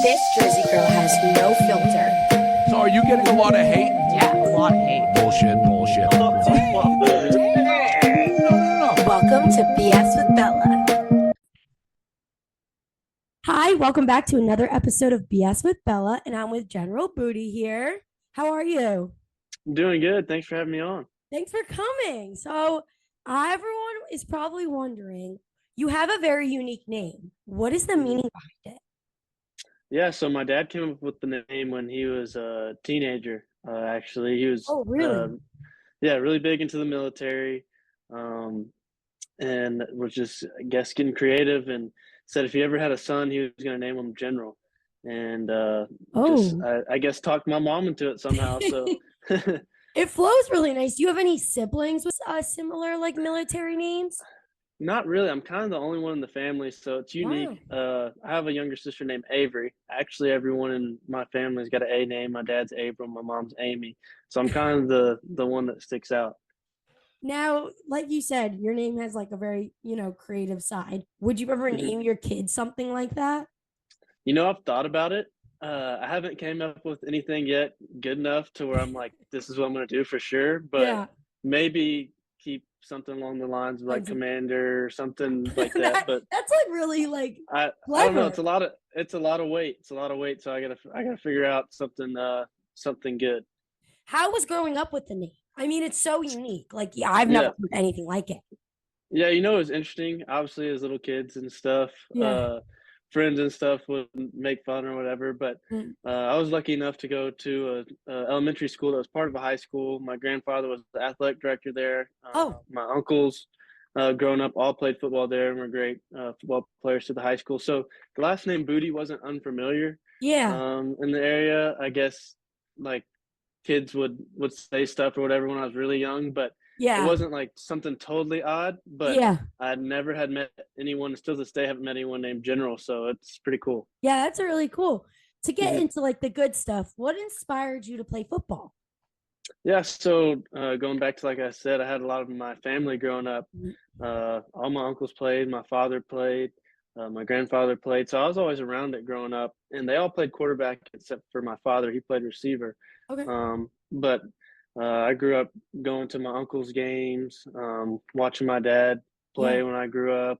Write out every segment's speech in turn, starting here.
This Jersey girl has no filter. So are you getting a lot of hate? Yeah, a lot of hate. Bullshit. No. Welcome to BS with Bella. Hi, welcome back to another episode of BS with Bella, and I'm with General Booty here. How are you? I'm doing good. Thanks for having me on. Thanks for coming. So, everyone is probably wondering, you have a very unique name. What is the meaning behind it? Yeah, so my dad came up with the name when he was a teenager. Actually, he was Oh, really? really big into the military, and was just, I guess, getting creative and said if he ever had a son, he was going to name him General. And just, Oh, I guess, talked my mom into it somehow. So it flows really nice. Do you have any siblings with similar like military names? not really. I'm kind of the only one in the family, so it's unique. Wow. I have a younger sister named Avery. Actually, everyone in my family's got an A name. My dad's Abram, my mom's Amy. So I'm kind of the one that sticks out. Now, like you said, your name has like a very, creative side. Would you ever Mhm. name your kid something like that? I've thought about it. I haven't came up with anything yet good enough to where I'm like, this is what I'm going to do for sure. But Yeah. maybe keep something along the lines of like Like Commander or something like that. But that's like really like I don't know. clever. It's a lot of weight. It's a lot of weight. So I gotta figure out something good. How was growing up with the name? I mean, it's so unique. Like, yeah, I've never Yeah. heard anything like it. Yeah, it was interesting. Obviously, as little kids and stuff, Yeah. friends and stuff would make fun or whatever. But Mm. I was lucky enough to go to a elementary school that was part of a high school. My grandfather was the athletic director there. Oh, My uncles, growing up, all played football there and were great football players to the high school. So the last name Booty wasn't unfamiliar yeah. in the area. I guess like kids would say stuff or whatever when I was really young, but it Yeah. wasn't like something totally odd. But Yeah. I never had met anyone. Still to this day, haven't met anyone named General. So it's pretty cool. Yeah, that's really cool. To get Mhm. into like the good stuff, what inspired you to play football? Yeah. So going back to like I said, I had a lot of my family growing up. Mm. All my uncles played. My father played. My grandfather played. So I was always around it growing up, and they all played quarterback except for my father. He played receiver. Okay. But I grew up going to my uncle's games, watching my dad Yeah. play when I grew up,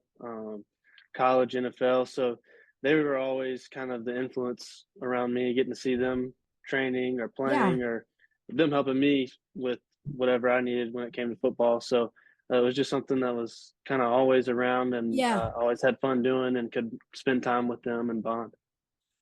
college, NFL. So they were always kind of the influence around me, getting to see them training or Yeah. playing or them helping me with whatever I needed when it came to football. So it was just something that was kind of always around and Yeah. always had fun doing and could spend time with them and bond.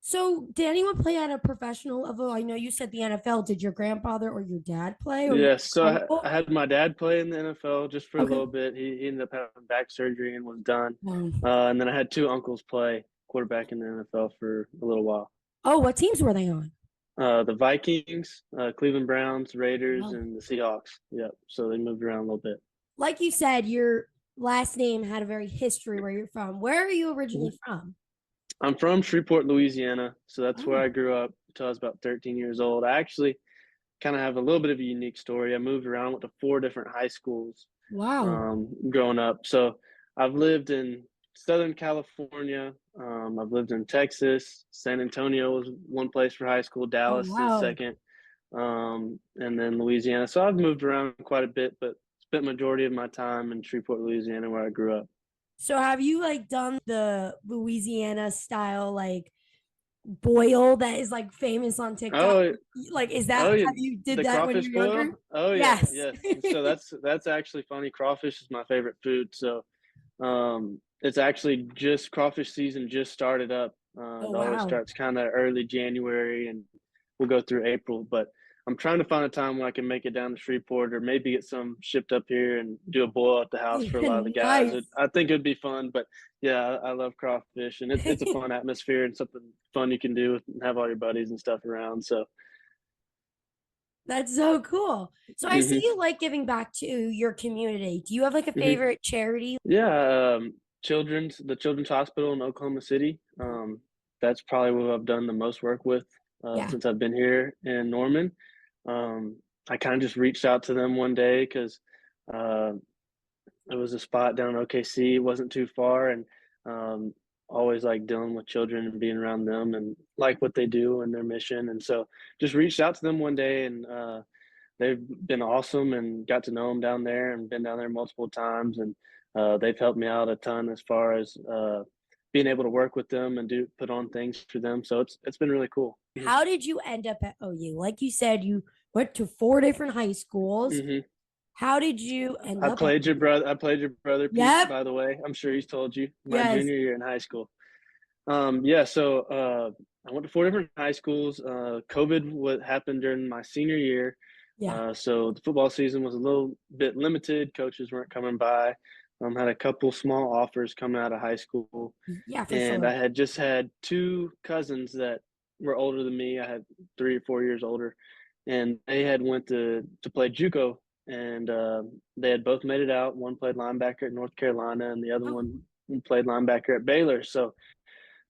So, did anyone play at a professional level? I know you said the NFL. Did your grandfather or your dad play, or your Yeah, so I uncle? had my dad play in the NFL just for a Okay. little bit. He ended up having back surgery and was done. Um, And then I had two uncles play quarterback in the NFL for a little while. oh, what teams were they on? The Vikings, Cleveland Browns, Raiders, Oh. and the Seahawks. Yep. So they moved around a little bit. Like you said, your last name had a very history where you're from. Where are you originally Mhm. from? I'm from Shreveport, Louisiana. So that's where Oh, I grew up until I was about 13 years old. I actually kind of have a little bit of a unique story. I moved around, went to four different high schools wow. growing up. So I've lived in Southern California. I've lived in Texas. San Antonio was one place for high school. Oh, Dallas is wow. second, and then Louisiana. So I've moved around quite a bit, but spent majority of my time in Shreveport, Louisiana, where I grew up. So have you like done the Louisiana style like boil that is like famous on TikTok? Oh, Like, is oh, that yeah, have you did the that when crawfish you're younger? boil. Oh yeah, Yes. yes. So that's actually funny. Crawfish is my favorite food. So it's actually just crawfish season just started up. Oh, It always wow. starts kind of early January and we'll go through April. But I'm trying to find a time when I can make it down to Shreveport or maybe get some shipped up here and do a boil at the house for a lot of the guys. Nice. I think it'd be fun. But yeah, I love crawfish and it's a fun atmosphere and something fun you can do and have all your buddies and stuff around. So That's so cool. So I see hmm you like giving back to your community. Do you have like a hmm favorite charity? yeah, the Children's Hospital in Oklahoma City. That's probably what I've done the most work with Yeah. since I've been here in Norman. Um, I kind of just reached out to them one day because uh, it was a spot down in OKC. It wasn't too far, and um, always like dealing with children and being around them and like what they do and their mission. And so just reached out to them one day and they've been awesome and got to know them down there and been down there multiple times. And they've helped me out a ton as far as being able to work with them and put on things for them. So it's been really cool. How did you end up at OU? Like you said, you went to 4 different high schools. Hmm. How did you end I up played your brother. I played your brother, Pete, Yep. by the way. I'm sure he's told you my Yes. junior year in high school. Yeah, so I went to 4 different high schools. COVID what happened during my senior year. Yeah. So the football season was a little bit limited. Coaches weren't coming by. Had a couple small offers coming out of high school, Yeah, for and sure. I had just had 2 cousins that were older than me. I had 3 or 4 years older, and they had went to play JUCO, and they had both made it out. One played linebacker at North Carolina, and the other Oh, one played linebacker at Baylor. So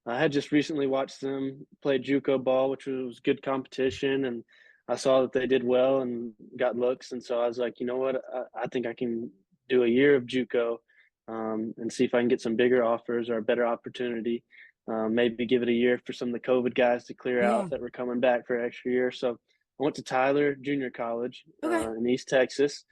I had just recently watched them play JUCO ball, which was good competition, and I saw that they did well and got looks, and so I was like, you know what, I think I can do a year of JUCO and see if I can get some bigger offers or a better opportunity. Maybe give it a year for some of the COVID guys to clear yeah. out that were coming back for an extra year. So I went to Tyler Junior College Okay. in East Texas.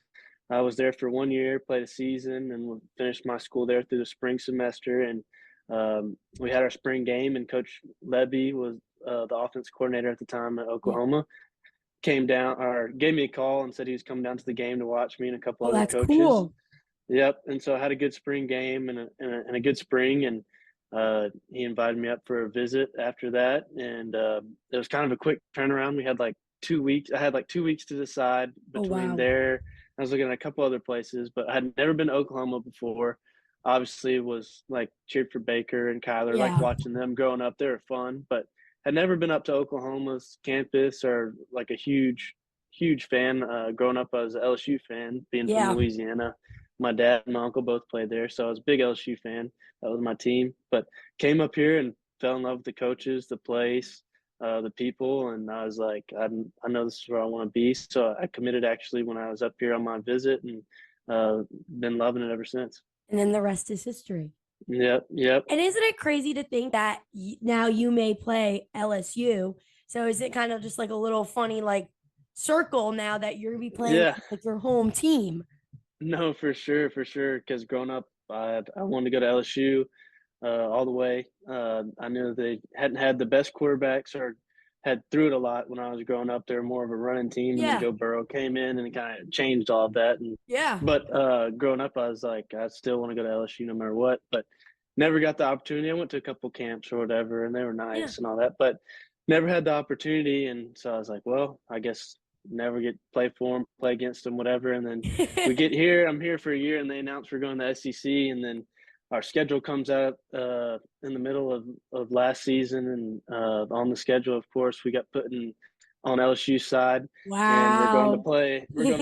I was there for 1 year, played a season, and finished my school there through the spring semester. And we had our spring game, and Coach Levy was the offense coordinator at the time at Yeah. Oklahoma. Came down or gave me a call and said he was coming down to the game to watch me and a couple Oh, other that's coaches. cool. Yep, and so I had a good spring game and a good spring, and he invited me up for a visit after that, and it was kind of a quick turnaround. We had like 2 weeks. I had like 2 weeks to decide Oh, between wow. there. I was looking at a couple other places, but I had never been to Oklahoma before. Obviously, was like cheered for Baker and Kyler, like Yeah. watching them growing up. They were fun, but had never been up to Oklahoma's campus or like a huge fan. Growing up, I was an LSU fan, being from Yeah. Louisiana. My dad and my uncle both played there, so I was a big LSU fan. That was my team. But came up here and fell in love with the coaches, the place, the people, and I was like, I know this is where I want to be. So I committed actually when I was up here on my visit, and been loving it ever since. And then the rest is history. Yep, yep. And isn't it crazy to think that now you may play LSU? So is it kind of just like a little funny like circle now that you're gonna be playing Yeah, like your home team? no, for sure, for sure. Because growing up, I wanted to go to LSU all the way. I knew they hadn't had the best quarterbacks or had threw it a lot when I was growing up. They were more of a running team, and then Yeah. Joe Burrow came in and kind of changed all of that. And Yeah. but growing up, I was like, I still want to go to LSU no matter what. But never got the opportunity. I went to a couple camps or whatever, and they were Yeah. nice and all that, but never had the opportunity. And so I was like, well, I guess never get play for them, play against them, whatever. And then we get here. I'm here for a year, and they announce we're going to SEC, and then our schedule comes out in the middle of last season, and on the schedule, of course, we got put in on LSU side, and Wow. we're going to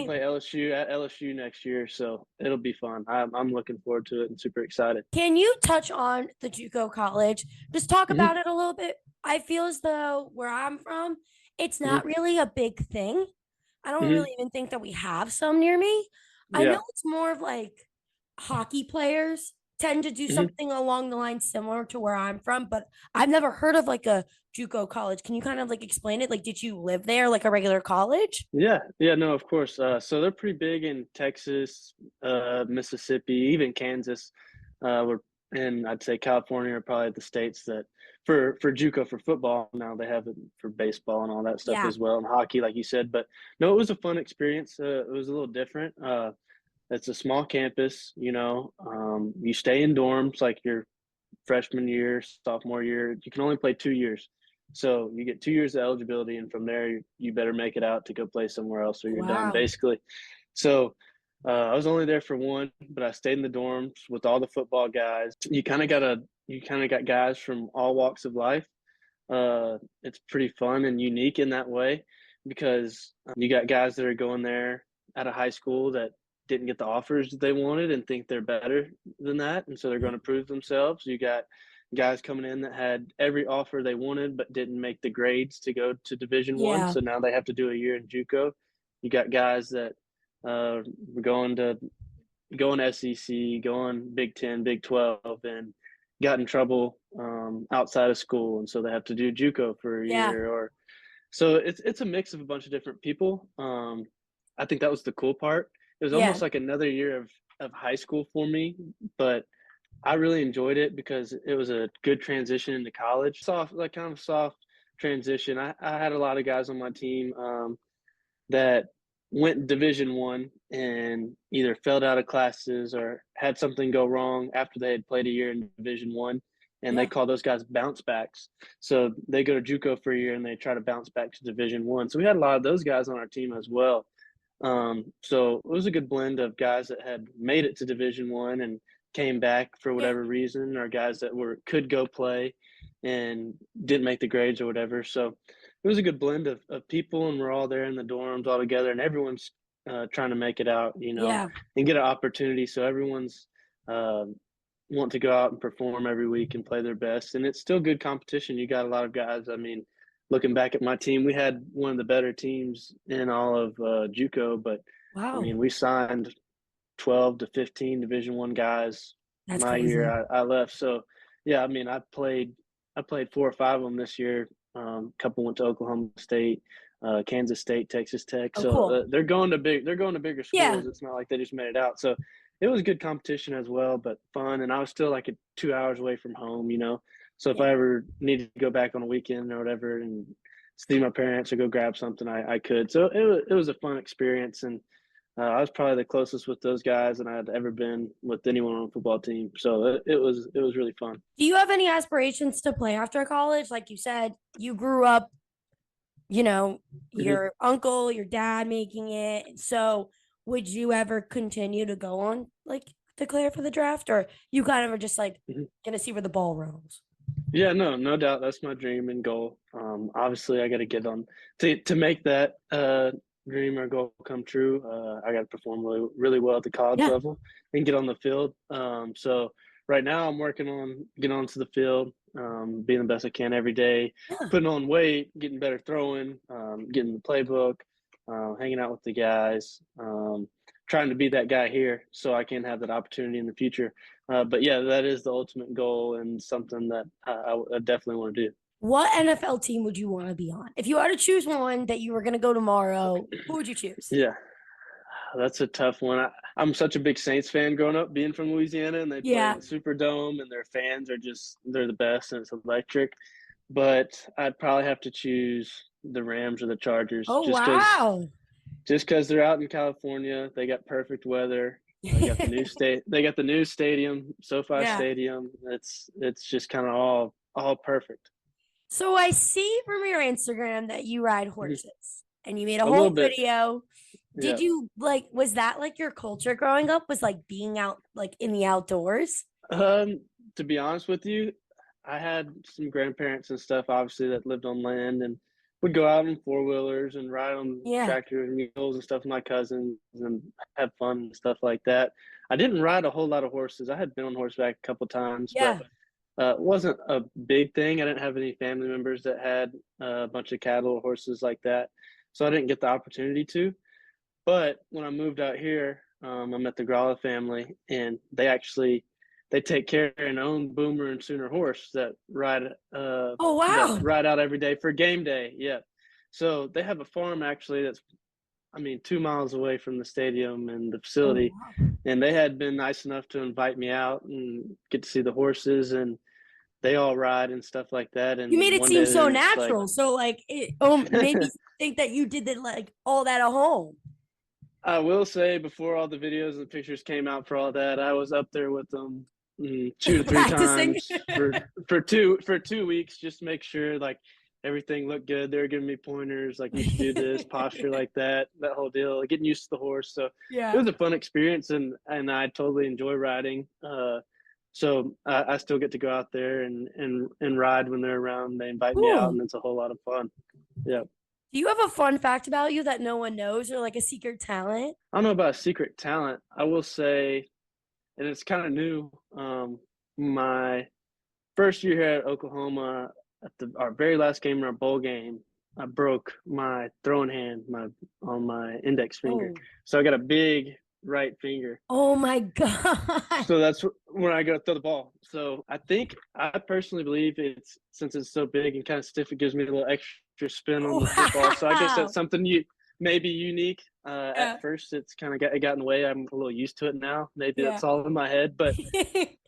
play LSU at LSU next year, so it'll be fun. I'm looking forward to it and super excited. Can you touch on the JUCO college? Just talk Hmm. about it a little bit. I feel as though where I'm from, it's Hmm. not really a big thing. I don't Hmm. really even think that we have some near me. I Yeah. know it's more of like hockey players tend to do Hmm. something along the lines similar to where I'm from, but I've never heard of like a JUCO college. Can you kind of like explain it? Like, did you live there like a regular college? Yeah, yeah, no, of course. So they're pretty big in Texas, Mississippi, even Kansas. We're and I'd say California are probably the states that for JUCO for football. Now they have it for baseball and all that stuff Yeah. as well, and hockey, like you said. But no, it was a fun experience. It was a little different. It's a small campus, you know. You stay in dorms like your freshman year, sophomore year. You can only play 2 years. So you get 2 years of eligibility, and from there, you better make it out to go play somewhere else or you're done, Wow. basically. So I was only there for one, but I stayed in the dorms with all the football guys. You kind of got guys from all walks of life. It's pretty fun and unique in that way because you got guys that are going there out of high school that didn't get the offers that they wanted and think they're better than that, and so they're going to prove themselves. You got guys coming in that had every offer they wanted but didn't make the grades to go to Division 1, Yeah. so now they have to do a year in JUCO. You got guys that were going SEC, going Big 10, Big 12, and got in trouble outside of school, and so they have to do JUCO for a Yeah. year. Or so it's a mix of a bunch of different people. I think that was the cool part. It was Yeah. almost like another year of high school for me, but I really enjoyed it because it was a good transition into college. Soft, like kind of soft transition. I had a lot of guys on my team that went Division 1 and either failed out of classes or had something go wrong after they had played a year in Division 1, and they Yeah. call those guys bounce backs. So they go to JUCO for a year and they try to bounce back to Division 1. So we had a lot of those guys on our team as well. So it was a good blend of guys that had made it to Division 1 and came back for Yeah. whatever reason, or guys that could go play and didn't make the grades or whatever. So it was a good blend of people, and we're all there in the dorms all together, and everyone's trying to make it out, Yeah. and get an opportunity. So everyone's uh, want to go out and perform every week and play their best, and it's still good competition. You got a lot of guys. I mean, looking back at my team, we had one of the better teams in all of JUCO, but I Wow. mean, we signed 12 to 15 Division 1 guys That's my crazy. year I left. So yeah, I mean, I played 4 or 5 of them this year. A couple went to Oklahoma State, Kansas State, Texas Tech. Oh, So cool. they're going to bigger Yeah. schools. It's not like they just made it out. So it was good competition as well, but fun. And I was still like 2 hours away from home. So if Yeah. I ever needed to go back on a weekend or whatever and see my parents or go grab something, I could. So it was a fun experience, and I was probably the closest with those guys than I had ever been with anyone on a football team. So it was really fun. Do you have any aspirations to play after college? Like you said, you grew up, Mhm. your uncle, your dad making it. So would you ever continue to go on, like, declare for the draft, or you kind of are just like Mhm. gonna see where the ball rolls? Yeah, no doubt. That's my dream and goal. Obviously, I got to get on to make that dream or goal come true. I got to perform really well at the college Yeah. level and get on the field. So right now, I'm working on getting onto the field, being the best I can every day, Yeah. putting on weight, getting better throwing, getting the playbook, hanging out with the guys, trying to be that guy here so I can have that opportunity in the future. But yeah, that is the ultimate goal and something that I definitely want to do. What NFL team would you want to be on? If you had to choose one that you were gonna go tomorrow, who would you choose? Yeah, that's a tough one. I'm such a big Saints fan growing up, being from Louisiana, and they play in Yeah. the Superdome, and their fans are they're the best, and it's electric. But I'd probably have to choose the Rams or the Chargers, Oh, wow. just because they're out in California. They got perfect weather. They got the new stadium, SoFi Yeah. Stadium. It's just kind of all perfect. So I see from your Instagram that you ride Mhm. horses and you made a A little whole bit, video. yeah. Did you was that like your culture growing up? Was like being out like in the outdoors? Um, to be honest with you, I had some grandparents and stuff, obviously, that lived on land and would go out in four-wheelers and ride on Yeah. tractors and mules and stuff with my cousins and have fun and stuff like that. I didn't ride a whole lot of horses. I had been on horseback a couple times, but Yeah. it wasn't a big thing. I didn't have any family members that had a bunch of cattle or horses like that, so I didn't get the opportunity to. But when I moved out here, I met the Gralla family, and they take care and own Boomer and Sooner horse Oh, that wow. ride out every day for game day. Yeah, so they have a farm actually that's, I mean, 2 miles away from the stadium and the Oh, facility, wow. and they had been nice enough to invite me out and get to see the horses, and they all ride and stuff like that. You made And it one seem day so they're just like, natural. So like it made me think that you did it like all that at home. I will say, before all the videos and the pictures came out for all that, I was up there with them 2 to 3 Practicing. times for 2 weeks, just to make sure like everything looked good. They were giving me pointers like, you should do this posture like that whole deal, like getting used to the horse. So it Yeah. was a fun experience, and I totally enjoy riding. So I still get to go out there and ride when they're around. They invite me out, Cool. and it's a whole lot of fun. Yeah. Do you have a fun fact about you that no one knows, or like a secret talent? I don't know about a secret talent. I will say, and it's kind of new. My first year here at Oklahoma, at our very last game in our bowl game, I broke my throwing hand on my index finger. Oh, So I got a big right finger. Oh my god. So that's when I go to throw the ball. So I personally believe it's since it's so big and kind of stiff, it gives me a little extra spin on the football. So I guess Wow. that's something maybe unique. Yeah. At first, it's kind of got in the way. I'm a little used to it now. Maybe Yeah. that's all in my head, but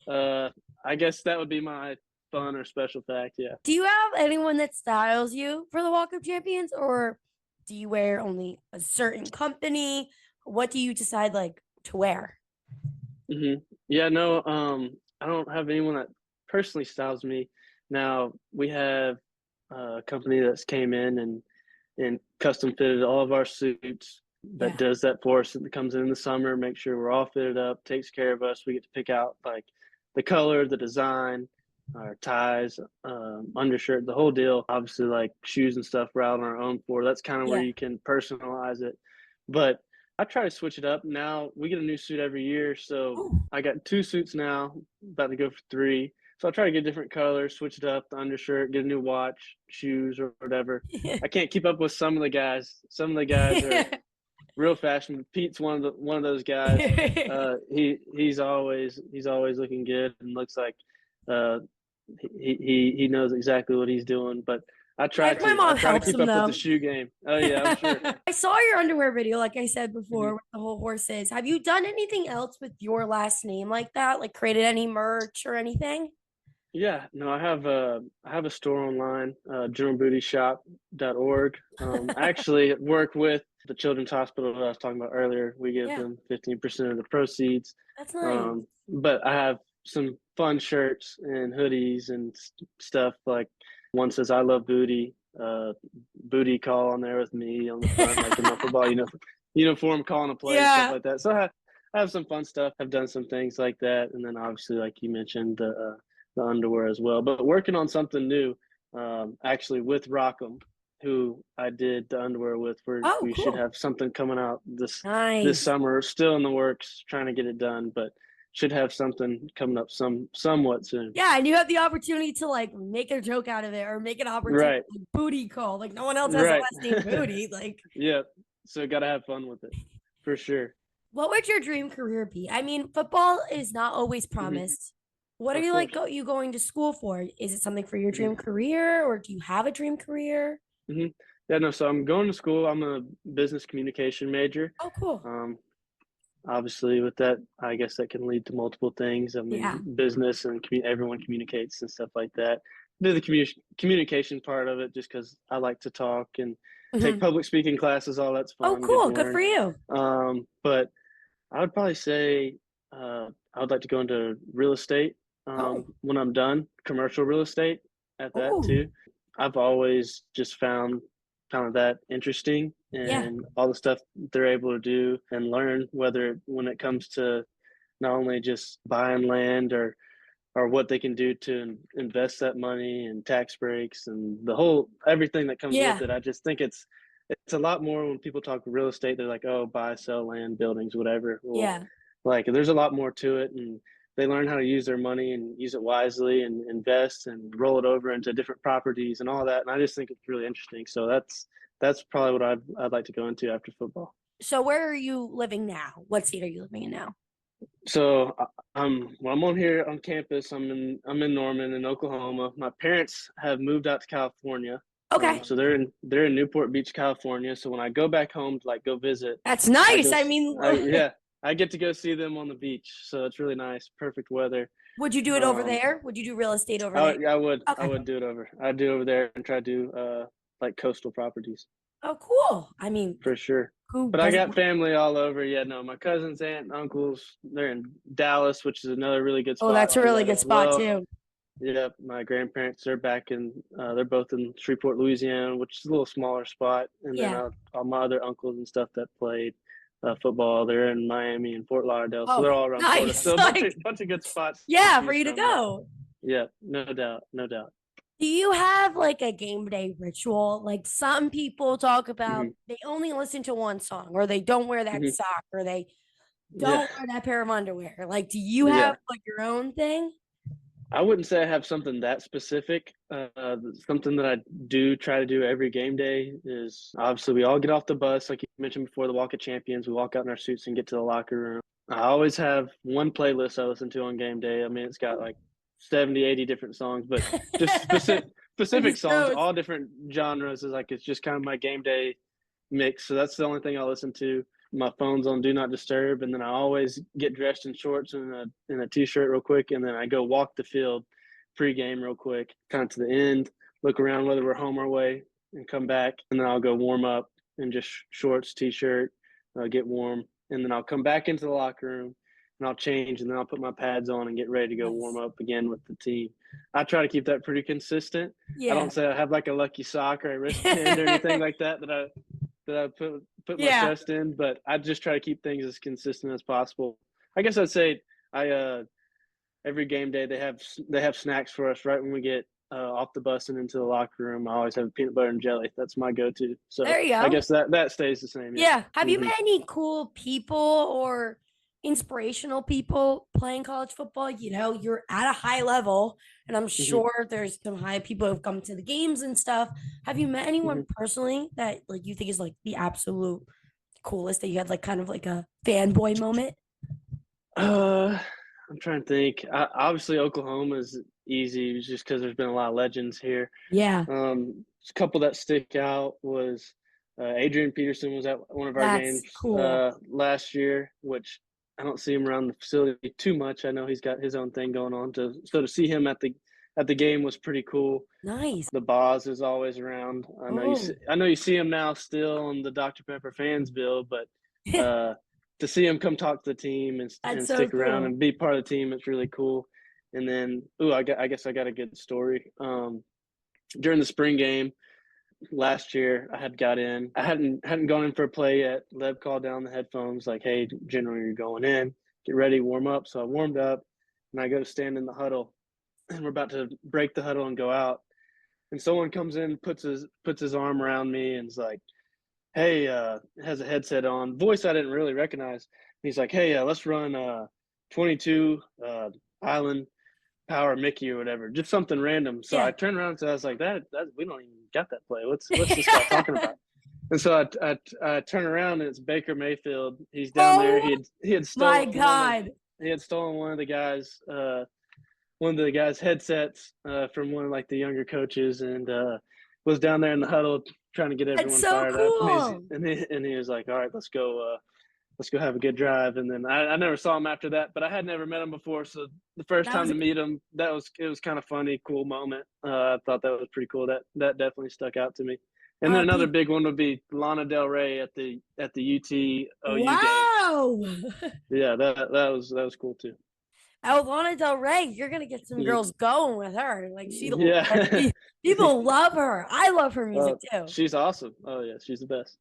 I guess that would be my fun or special fact. Yeah. Do you have anyone that styles you for the Walk of Champions, or do you wear only a certain company? What do you decide like to wear? Yeah, no, I don't have anyone that personally styles me. Now we have a company that's came in and custom fitted all of our suits that Yeah. does that for us. It comes in the summer, make sure we're all fitted up, takes care of us. We get to pick out like the color, the design, our ties, undershirt, the whole deal. Obviously, like shoes and stuff, we're out on our own for. That's kind of where Yeah. you can personalize it. But I try to switch it up. Now we get a new suit every year, so Ooh. I got 2 suits now, about to go for 3. So I try to get different colors, switch it up, the undershirt, get a new watch, shoes, or whatever. I can't keep up with some of the guys. Some of the guys are real fashion. Pete's one of those guys. He's always looking good and looks like he knows exactly what he's doing. But I try My mom to helps keep him up though. with the shoe game. Oh yeah, I'm sure. I saw your underwear video, like I said before, Mhm. with the whole horses. Have you done anything else with your last name like that? Like created any merch or anything? Yeah, no, I have a store online, JeromBootyShop.org. I actually work with the Children's Hospital that I was talking about earlier. We give Yeah, them 15% of the proceeds. that's nice. But I have some fun shirts and hoodies and stuff. Like one says "I love booty," booty call on there with me on the front, like in my football uniform, calling a play and stuff Yeah. like that. So I have some fun stuff. I've done some things like that, and then obviously, like you mentioned, the underwear as well. But working on something new, actually with Rockham, who I did the underwear with. Oh, We should cool. have something coming out this Nice. summer. Still in the works, trying to get it done, but should have something coming up somewhat soon. Yeah, and you have the opportunity to like make a joke out of it or make an opportunity Right, like, booty call. Like no one else has a right. last name Booty. Like, Yeah. So gotta have fun with it for sure. what would your dream career be? I mean, football is not always Hmm. promised. What are Of you like course. you going to school for? Is it something for your dream Hmm. career or do you have a dream career? Hmm. Yeah, no. So I'm going to school. I'm a business communication major. Oh, cool. Um, Obviously, with that, I guess that can lead to multiple things. I mean, Yeah. business and everyone communicates and stuff like that. Do the communication part of it just because I like to talk and take Mhm. public speaking classes. All that's Oh, fun, good to cool. Good for learn. you. But I would probably say I would like to go into real estate Oh, when I'm done, commercial real estate at that oh, too. I've always just found kind of that interesting yeah. and all the stuff they're able to do and learn, whether when it comes to not only just buying land or what they can do to invest that money and tax breaks and the whole everything that comes with Yeah. it. I just think it's a lot more when people talk real estate, they're like, oh, buy, sell land, buildings, whatever. Well, Yeah. like there's a lot more to it and they learn how to use their money and use it wisely and invest and roll it over into different properties and all that. And I just think it's really interesting. So that's probably what I'd like to go into after football. So where are you living now? What state are you living in now? So I'm on here on campus. I'm in Norman in Oklahoma. My parents have moved out to California. Okay. So they're in Newport Beach, California. So when I go back home to like go visit, That's nice. I just mean, yeah, I get to go see them on the beach. So it's really nice, perfect weather. would you do it over Um, there? Would you do real estate over there? I Okay. would do it over. I'd do over there and try to do like coastal properties Oh, cool. I mean, for sure. who But I got doesn't? family all over. Yeah, no, my cousins, aunt, and uncles, they're in Dallas, which is another really good Oh, spot that's to a do really that good as spot well. too. Yep, my grandparents are back in. They're both in Shreveport, Louisiana, which is a little smaller spot. And then Yeah. all my other uncles and stuff that played football, they're in Miami and Fort Lauderdale, so they're Oh, all around Florida. nice. So a Like, bunch of good spots to yeah, for choose you to from there. go. Yeah, no doubt, no doubt. Do you have like a game day ritual? Like some people talk about Hmm. they only listen to one song or they don't wear that Hmm. sock or they Yeah, don't wear that pair of underwear. Like, do you yeah. have like your own thing? I wouldn't say I have something that specific. Something that I do try to do every game day is obviously we all get off the bus, like you mentioned before, the Walk of Champions. We walk out in our suits and get to the locker room. I always have one playlist I listen to on game day. I mean, it's got like 70, 80 different songs, but just specific Just songs, those. all different genres. Is like it's just kind of my game day mix. So that's the only thing I listen to. My phone's on do not disturb, and then I always get dressed in shorts and a t-shirt real quick, and then I go walk the field pregame real quick, kind of to the end, look around whether we're home or away, and come back, and then I'll go warm up in just shorts, t-shirt, get warm, and then I'll come back into the locker room and I'll change, and then I'll put my pads on and get ready to go warm up again with the team. I try to keep that pretty consistent. Yeah. I don't say I have like a lucky sock or a wristband or anything like that I put my Yeah. trust in, but I just try to keep things as consistent as possible. I guess I'd say every game day they have snacks for us right when we get off the bus and into the locker room. I always have peanut butter and jelly. That's my go-to. So There you go. I guess that stays the same. Yeah. Have you Mhm. met any cool people or inspirational people playing college football? You know, you're at a high level, and I'm sure there's some high people who've come to the games and stuff. Have you met anyone personally that like you think is like the absolute coolest that you had like kind of like a fanboy moment? I'm trying to think. Obviously, Oklahoma is easy just because there's been a lot of legends here. Yeah. A couple that stick out was Adrian Peterson was at one of our That's games cool. last year, which I don't see him around the facility too much. I know he's got his own thing going on. So to see him at the game was pretty cool. Nice. The Boz is always around. I know you see him now still on the Dr. Pepper fans bill, but to see him come talk to the team and That's so stick around cool. and be part of the team, it's really cool. And then, I guess I got a good story. During the spring game last year, I had got in. I hadn't gone in for a play yet. Lev called down the headphones like, "Hey, General, you're going in. Get ready, warm up." So I warmed up, and I go to stand in the huddle, and we're about to break the huddle and go out. And someone comes in, puts his arm around me, and is like, "Hey," has a headset on. Voice I didn't really recognize. He's like, "Hey, let's run 22 Island Power Mickey or whatever, just something random." So Yeah. I turned around and I was like, that we don't even got that play. What's this guy talking about? And so I turn around and it's Baker Mayfield. He's down there. He had stolen My God. he had stolen one of the guys' headsets from one of like the younger coaches, and was down there in the huddle trying to get everyone That's so fired up. cool. And he was like, "All right, let's go have a good drive." And then I never saw him after that, but I had never met him before. So the first That time was to meet him, it was kind of funny, cool moment. I thought that was pretty cool. That definitely stuck out to me. And then another big one would be Lana Del Rey at the UT OU game. Wow. Yeah, that was cool too. Oh, Lana Del Rey, you're gonna get some Mhm. girls going with her. Like Yeah. people love her. I love her music too. She's awesome. Oh yeah, she's the best.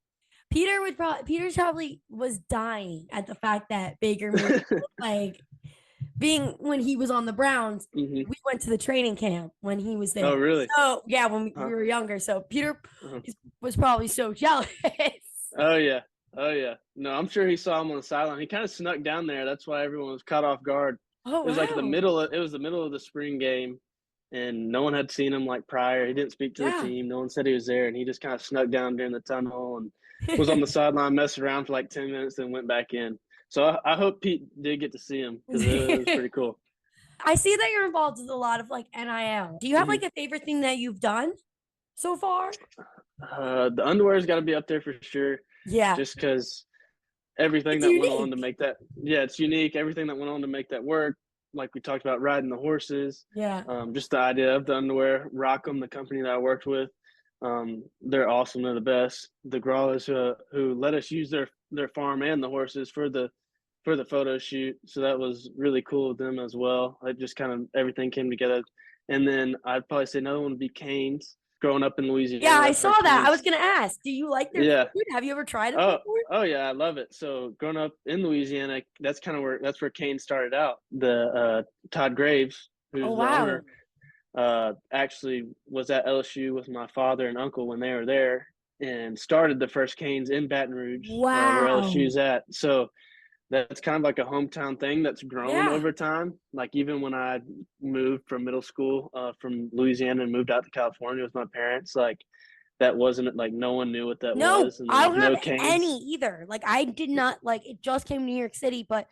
Peter's probably was dying at the fact that Baker Mayfield, like being when he was on the Browns, Mhm. we went to the training camp when he was there. Oh really? So yeah, when we Huh. were younger. So Peter Uh-huh. was probably so jealous. Oh yeah. No, I'm sure he saw him on the sideline. He kind of snuck down there. That's why everyone was caught off guard. Oh, It was like the wow. middle of the spring game, and no one had seen him like prior. He didn't speak to Yeah. the team. No one said he was there, and he just kind of snuck down during the tunnel and was on the sideline messing around for like 10 minutes, then went back in. So I hope Pete did get to see him because it was pretty cool. I see that you're involved with a lot of like NIL. Do you have like a favorite thing that you've done so far? The underwear's got to be up there for sure. Yeah. Just because everything It's that went on to unique. make that, yeah, it's unique. Everything that went on to make that work, like we talked about riding the horses, Yeah. just the idea of the underwear. Rock'em, the company that I worked with, they're awesome. They're the best. The Growlers who let us use their farm and the horses for the photo shoot, so that was really cool with them as well. It just kind of everything came together. And then I'd probably say another one would be Cane's. Growing up in Louisiana, Yeah, I that's where saw that. I was Cane's- gonna ask, do you like their Yeah. food? Have you ever tried it Oh, before? oh yeah, I love it. So growing up in Louisiana, that's where Kane started out. The Todd Graves, who's Oh, the wow. owner, actually was at LSU with my father and uncle when they were there, and started the first Canes in Baton Rouge, where Wow. LSU's at. So that's kind of like a hometown thing that's grown Yeah. over time. Like even when I moved from middle school from Louisiana and moved out to California with my parents, like that wasn't like no one knew what that No, was, and there I was don't no have Canes. any either. Like I did not like it just came to New York City, but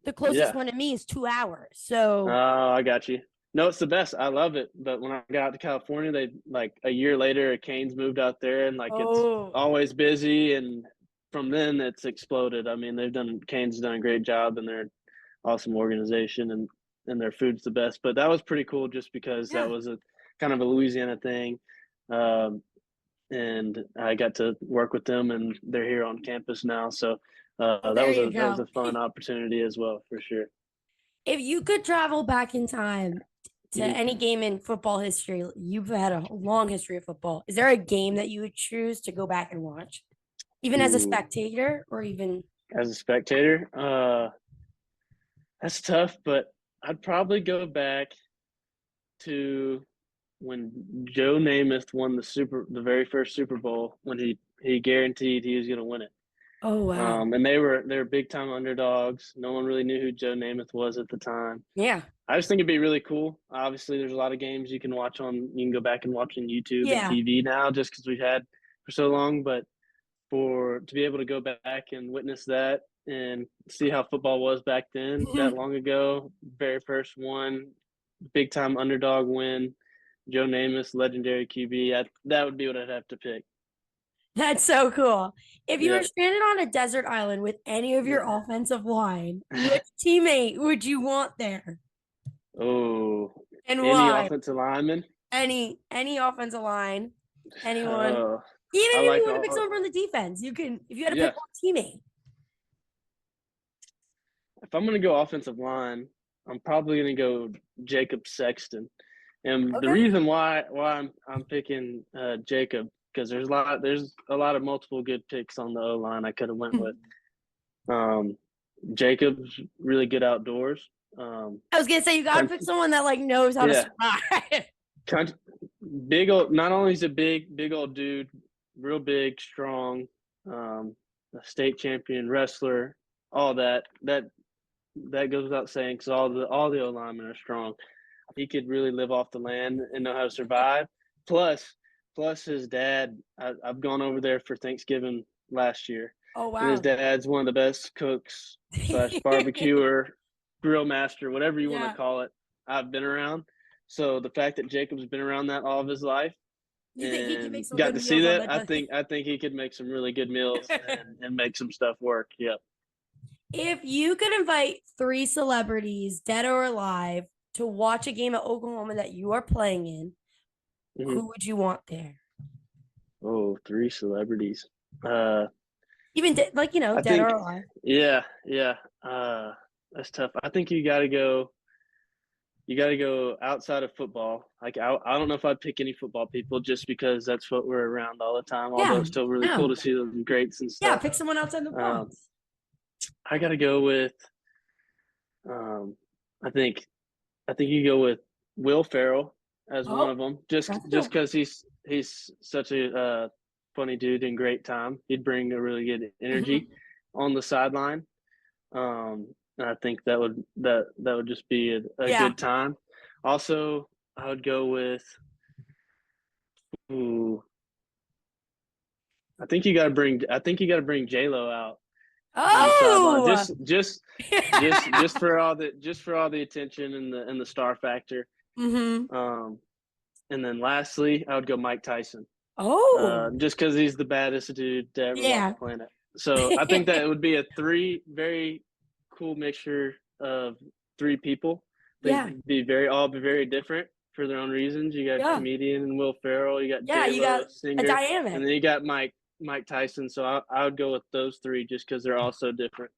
the closest Yeah. one to me is 2 hours. So Oh, I got you. No, it's the best. I love it. But when I got to California, they like a year later, Canes moved out there, and like it's oh always busy. And from then, it's exploded. I mean, Canes done a great job, and they're an awesome organization, and their food's the best. But that was pretty cool, just because Yeah. that was a kind of a Louisiana thing, and I got to work with them, and they're here on campus now. So that there was you that was go. a fun opportunity as well, for sure. If you could travel back in time to Mhm. any game in football history, you've had a long history of football. Is there a game that you would choose to go back and watch, even as a Ooh. spectator or even? As a spectator, that's tough, but I'd probably go back to when Joe Namath won the very first Super Bowl, when he guaranteed he was going to win it. Oh wow! And they were big time underdogs. No one really knew who Joe Namath was at the time. Yeah, I just think it'd be really cool. Obviously, there's a lot of games you can watch you can go back and watch on YouTube Yeah. and TV now, just because we've had for so long. But to be able to go back and witness that and see how football was back then, that long ago, very first one, big time underdog win, Joe Namath, legendary QB. That would be what I'd have to pick. that's so cool. If you Yeah. were stranded on a desert island with any of your offensive line, which teammate would you want there, Oh, and any why? offensive lineman? Any offensive line, anyone. Oh, Even I if like you want to pick all- someone from the defense, you can. If you had to Yeah. pick one teammate, if I'm going to go offensive line, I'm probably going to go Jacob Sexton. And the Okay. reason why I'm picking Jacob, because there's a lot of multiple good picks on the O line I could have went with. Jacob's really good outdoors. I was gonna say you gotta pick someone that like knows how to survive. Big old. Not only is a big old dude, real big, strong, a state champion wrestler, all that goes without saying, because all the O linemen are strong. He could really live off the land and know how to survive. Plus his dad. I've gone over there for Thanksgiving last year. Oh And his wow! dad's one of the best cooks / barbecuer, grill master, whatever you want Yeah. to call it, I've been around. So the fact that Jacob's been around that all of his life You think he can and make some got good to see meals on that, that I think he could make some really good meals and make some stuff work. Yep. If you could invite 3 celebrities, dead or alive, to watch a game at Oklahoma that you are playing in, Mhm. who would you want there? Oh, 3 celebrities. Even dead I or think- alive. Yeah. That's tough. I think you got to go outside of football. Like I don't know if I'd pick any football people, just because that's what we're around all the time. Although Yeah, it's still really no. cool to see them greats and Yeah, stuff. pick someone outside the box. I got to go with. I think you go with Will Ferrell as one Oh, of them, just that's cool. because he's such a funny dude and great time. He'd bring a really good energy on the sideline. And I think that would just be a Yeah. good time. Also, I would go with. I think you got to bring J-Lo out on the Oh, sideline, just for all the attention and the star factor. mm-hmm. And then lastly, I would go Mike Tyson. Oh, Just because he's the baddest dude to ever Yeah. walk the planet. So I think that it would be a very cool mixture of 3 people. Yeah. They'd be very different for their own reasons. You got Yeah. comedian and Will Ferrell. You got Yeah, you J-Lo, got singer, a dynamic. and then you got Mike Tyson. So I would go with those 3 just because they're all so different.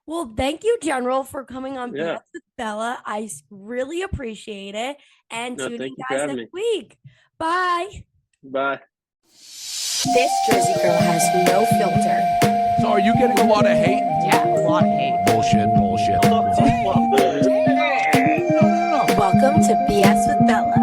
Well, thank you, General, for coming on Yeah. BS with Bella. I really appreciate it. And No, tune thank in, you for guys, having next week. Bye. Bye. This Jersey girl has no filter. So are you getting a lot of hate? Yeah, a lot of hate. Bullshit. Welcome to BS with Bella.